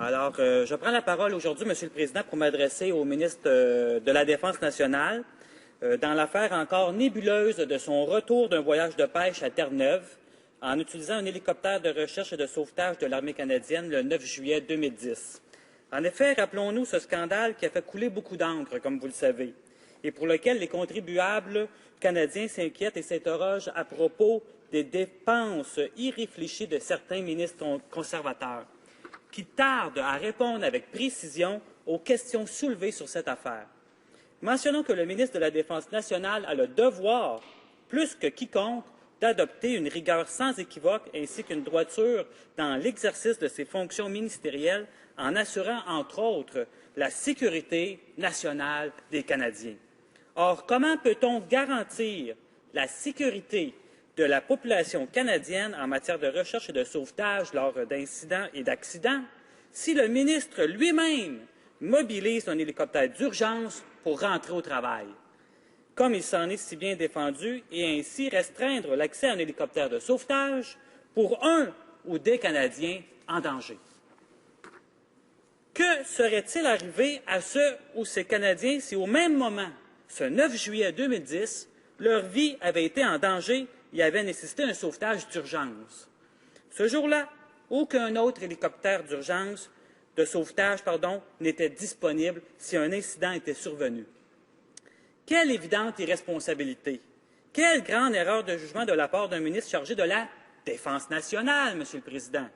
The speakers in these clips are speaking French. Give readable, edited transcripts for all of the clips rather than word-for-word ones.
Alors, je prends la parole aujourd'hui, Monsieur le Président, pour m'adresser au ministre de la Défense nationale dans l'affaire encore nébuleuse de son retour d'un voyage de pêche à Terre-Neuve en utilisant un hélicoptère de recherche et de sauvetage de l'Armée canadienne le 9 juillet 2010. En effet, rappelons-nous ce scandale qui a fait couler beaucoup d'encre, comme vous le savez, et pour lequel les contribuables canadiens s'inquiètent et s'interrogent à propos des dépenses irréfléchies de certains ministres conservateurs, qui tardent à répondre avec précision aux questions soulevées sur cette affaire. Mentionnons que le ministre de la Défense nationale a le devoir, plus que quiconque, d'adopter une rigueur sans équivoque ainsi qu'une droiture dans l'exercice de ses fonctions ministérielles en assurant, entre autres, la sécurité nationale des Canadiens. Or, comment peut-on garantir la sécurité de la population canadienne en matière de recherche et de sauvetage lors d'incidents et d'accidents si le ministre lui-même mobilise un hélicoptère d'urgence pour rentrer au travail, comme il s'en est si bien défendu, et ainsi restreindre l'accès à un hélicoptère de sauvetage pour un ou des Canadiens en danger? Que serait-il arrivé à ceux ou ces Canadiens si, au même moment, ce 9 juillet 2010, leur vie avait été en danger et avait nécessité un sauvetage d'urgence? Ce jour-là, aucun autre hélicoptère d'urgence, de sauvetage, n'était disponible si un incident était survenu. Quelle évidente irresponsabilité! Quelle grande erreur de jugement de la part d'un ministre chargé de la Défense nationale, Monsieur le Président!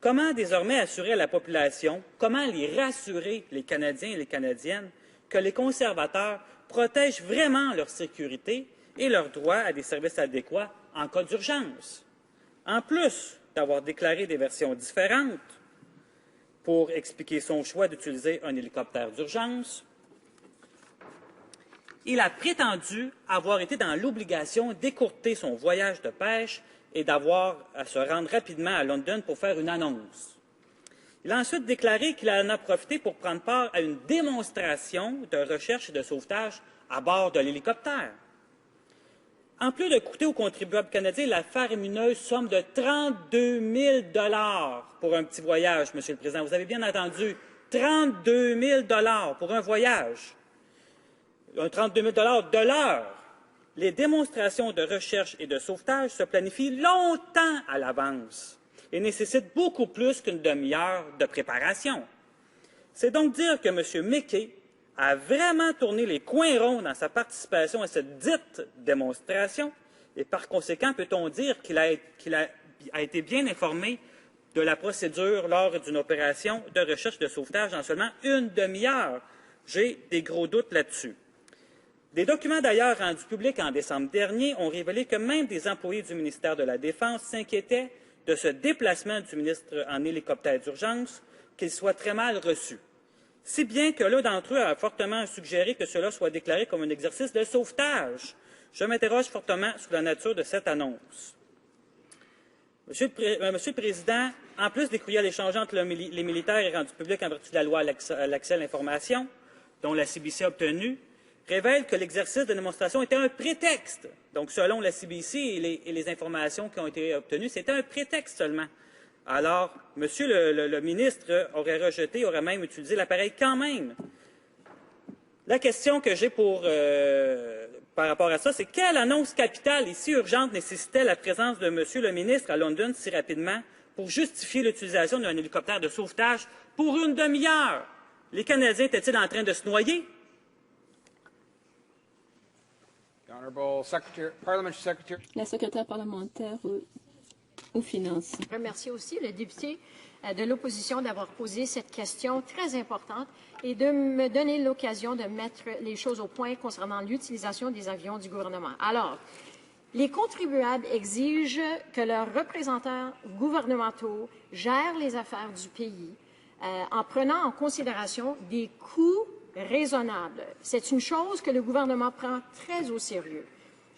Comment désormais assurer à la population, comment les rassurer, les Canadiens et les Canadiennes, que les conservateurs protègent vraiment leur sécurité et leur droit à des services adéquats en cas d'urgence? En plus d'avoir déclaré des versions différentes pour expliquer son choix d'utiliser un hélicoptère d'urgence, il a prétendu avoir été dans l'obligation d'écourter son voyage de pêche et d'avoir à se rendre rapidement à London pour faire une annonce. Il a ensuite déclaré qu'il en a profité pour prendre part à une démonstration de recherche et de sauvetage à bord de l'hélicoptère. En plus de coûter aux contribuables canadiens la faramineuse somme de 32 000 $ pour un petit voyage, Monsieur le Président. Vous avez bien entendu, 32 000 $ pour un voyage. 32 000 $ de l'heure. Les démonstrations de recherche et de sauvetage se planifient longtemps à l'avance et nécessitent beaucoup plus qu'une demi-heure de préparation. C'est donc dire que M. Mickey a vraiment tourné les coins ronds dans sa participation à cette dite démonstration et par conséquent, peut-on dire qu'il a été bien informé de la procédure lors d'une opération de recherche et de sauvetage en seulement une demi-heure? J'ai des gros doutes là-dessus. Des documents d'ailleurs rendus publics en décembre dernier ont révélé que même des employés du ministère de la Défense s'inquiétaient de ce déplacement du ministre en hélicoptère d'urgence, qu'il soit très mal reçu. Si bien que l'un d'entre eux a fortement suggéré que cela soit déclaré comme un exercice de sauvetage. Je m'interroge fortement sur la nature de cette annonce. Monsieur le Président, en plus des courriels échangés entre les militaires et rendus publics en vertu de la loi à l'accès à l'information, dont la CBC a obtenu, révèle que l'exercice de démonstration était un prétexte. Donc, selon la CBC et les informations qui ont été obtenues, c'était un prétexte seulement. Alors, Monsieur le ministre aurait rejeté, aurait même utilisé l'appareil quand même. La question que j'ai par rapport à ça, c'est quelle annonce capitale et si urgente nécessitait la présence de Monsieur le ministre à London si rapidement pour justifier l'utilisation d'un hélicoptère de sauvetage pour une demi-heure? Les Canadiens étaient-ils en train de se noyer? La secrétaire parlementaire aux Finances. Je remercie aussi le député de l'opposition d'avoir posé cette question très importante et de me donner l'occasion de mettre les choses au point concernant l'utilisation des avions du gouvernement. Alors, les contribuables exigent que leurs représentants gouvernementaux gèrent les affaires du pays en prenant en considération des coûts raisonnables. C'est une chose que le gouvernement prend très au sérieux.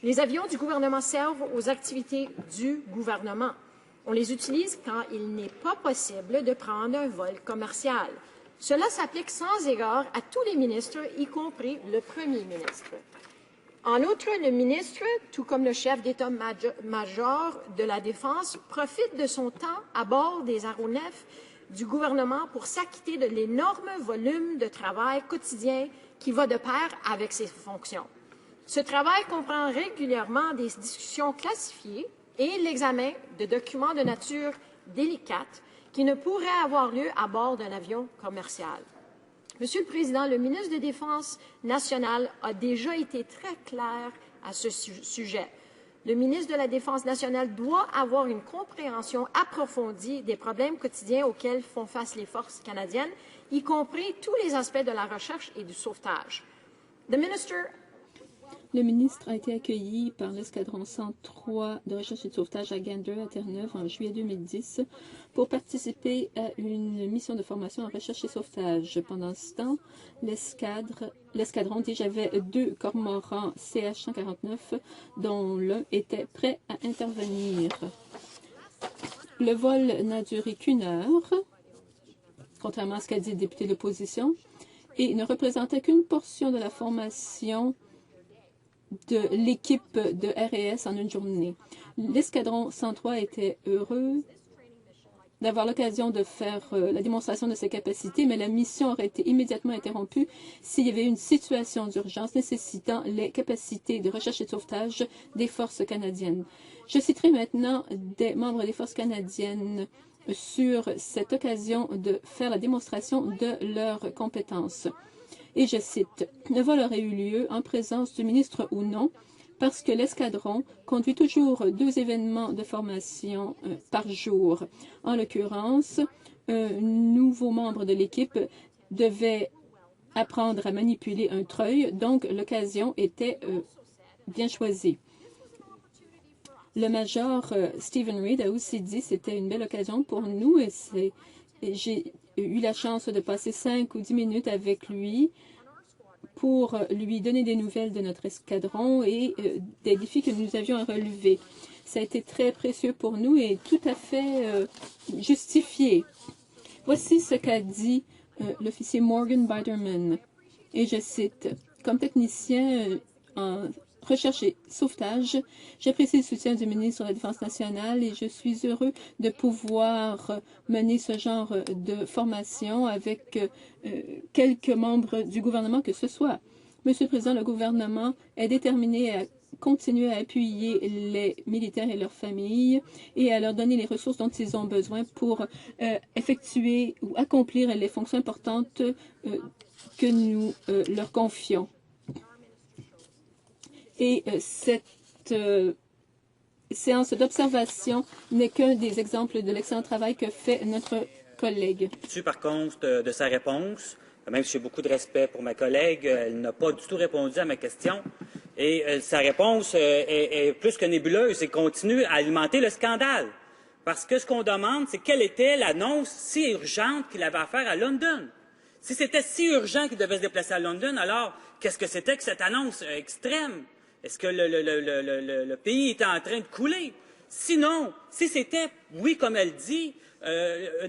Les avions du gouvernement servent aux activités du gouvernement. On les utilise quand il n'est pas possible de prendre un vol commercial. Cela s'applique sans égard à tous les ministres, y compris le premier ministre. En outre, le ministre, tout comme le chef d'état-major de la Défense, profite de son temps à bord des aéronefs du gouvernement pour s'acquitter de l'énorme volume de travail quotidien qui va de pair avec ses fonctions. Ce travail comprend régulièrement des discussions classifiées et l'examen de documents de nature délicate qui ne pourraient avoir lieu à bord d'un avion commercial. Monsieur le Président, le ministre de la Défense nationale a déjà été très clair à ce sujet. Le ministre de la Défense nationale doit avoir une compréhension approfondie des problèmes quotidiens auxquels font face les forces canadiennes, y compris tous les aspects de la recherche et du sauvetage. Le ministre a été accueilli par l'escadron 103 de recherche et de sauvetage à Gander, à Terre-Neuve, en juillet 2010, pour participer à une mission de formation en recherche et sauvetage. Pendant ce temps, l'escadron avait 2 cormorans CH-149, dont l'un était prêt à intervenir. Le vol n'a duré qu'1 heure, contrairement à ce qu'a dit le député de l'opposition, et ne représentait qu'une portion de la formation de l'équipe de RAS en une journée. L'escadron 103 était heureux d'avoir l'occasion de faire la démonstration de ses capacités, mais la mission aurait été immédiatement interrompue s'il y avait une situation d'urgence nécessitant les capacités de recherche et de sauvetage des forces canadiennes. Je citerai maintenant des membres des forces canadiennes sur cette occasion de faire la démonstration de leurs compétences. Et je cite, « Le vol aurait eu lieu en présence du ministre ou non, parce que l'escadron conduit toujours 2 événements de formation par jour. En l'occurrence, un nouveau membre de l'équipe devait apprendre à manipuler un treuil, donc l'occasion était bien choisie. » Le major Stephen Reed a aussi dit que c'était une belle occasion pour nous et j'ai eu la chance de passer 5 ou 10 minutes avec lui pour lui donner des nouvelles de notre escadron et des défis que nous avions à relever. Ça a été très précieux pour nous et tout à fait justifié. Voici ce qu'a dit l'officier Morgan Biderman, et je cite, « Comme technicien en recherche et sauvetage, j'apprécie le soutien du ministre de la Défense nationale et je suis heureux de pouvoir mener ce genre de formation avec quelques membres du gouvernement que ce soit. Monsieur le Président, le gouvernement est déterminé à continuer à appuyer les militaires et leurs familles et à leur donner les ressources dont ils ont besoin pour effectuer ou accomplir les fonctions importantes que nous leur confions. Et cette séance d'observation n'est qu'un des exemples de l'excellent travail que fait notre collègue. Par contre, de sa réponse, même si j'ai beaucoup de respect pour ma collègue, elle n'a pas du tout répondu à ma question. Et sa réponse est plus que nébuleuse et continue à alimenter le scandale. Parce que ce qu'on demande, c'est quelle était l'annonce si urgente qu'il avait à faire à London. Si c'était si urgent qu'il devait se déplacer à London, alors qu'est-ce que c'était que cette annonce extrême? Est-ce que le pays était en train de couler? Sinon, si c'était, oui, comme elle dit,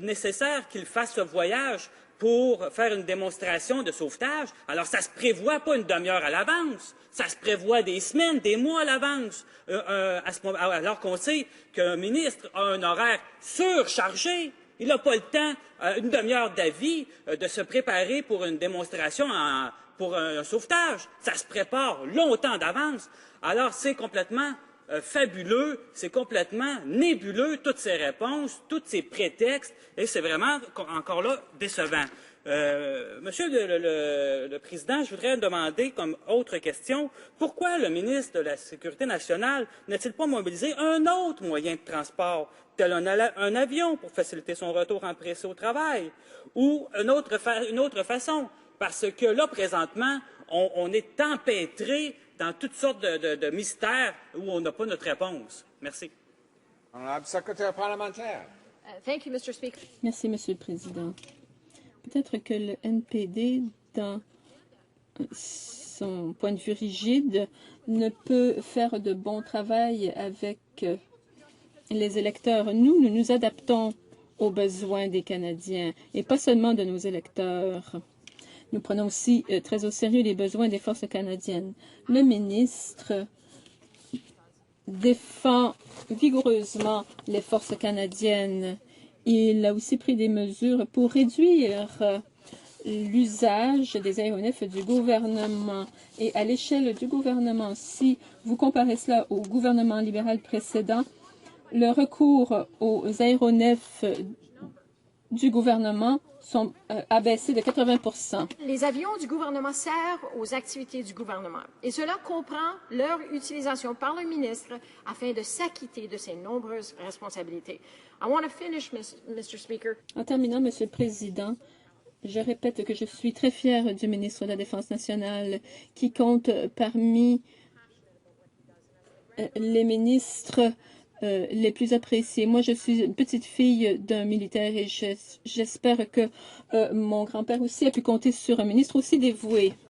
nécessaire qu'il fasse ce voyage pour faire une démonstration de sauvetage, alors ça ne se prévoit pas une demi-heure à l'avance, ça se prévoit des semaines, des mois à l'avance, alors qu'on sait qu'un ministre a un horaire surchargé. Il n'a pas le temps, une demi-heure d'avis, de se préparer pour une démonstration pour un sauvetage. Ça se prépare longtemps d'avance. Alors, c'est complètement fabuleux, c'est complètement nébuleux, toutes ces réponses, tous ces prétextes, et c'est vraiment, encore là, décevant. Monsieur le Président, je voudrais demander comme autre question, pourquoi le ministre de la Sécurité nationale n'a-t-il pas mobilisé un autre moyen de transport, tel un avion pour faciliter son retour empressé au travail, ou une autre façon? Parce que là, présentement, on est empêtré dans toutes sortes de mystères où on n'a pas notre réponse. Merci. Honorable secrétaire parlementaire. Thank you, Mr. Speaker. Merci, Monsieur le Président. Peut-être que le NPD, dans son point de vue rigide, ne peut faire de bon travail avec les électeurs. Nous nous adaptons aux besoins des Canadiens et pas seulement de nos électeurs. Nous prenons aussi très au sérieux les besoins des forces canadiennes. Le ministre défend vigoureusement les forces canadiennes Il a aussi pris des mesures pour réduire l'usage des aéronefs du gouvernement. Et à l'échelle du gouvernement, si vous comparez cela au gouvernement libéral précédent, le recours aux aéronefs du gouvernement a baissé de 80 %. Les avions du gouvernement servent aux activités du gouvernement et cela comprend leur utilisation par le ministre afin de s'acquitter de ses nombreuses responsabilités. I want to finish, Mr. Speaker. En terminant, Monsieur le Président, je répète que je suis très fière du ministre de la Défense nationale qui compte parmi les ministres les plus appréciés. Moi, je suis une petite fille d'un militaire et j'espère que mon grand-père aussi a pu compter sur un ministre aussi dévoué.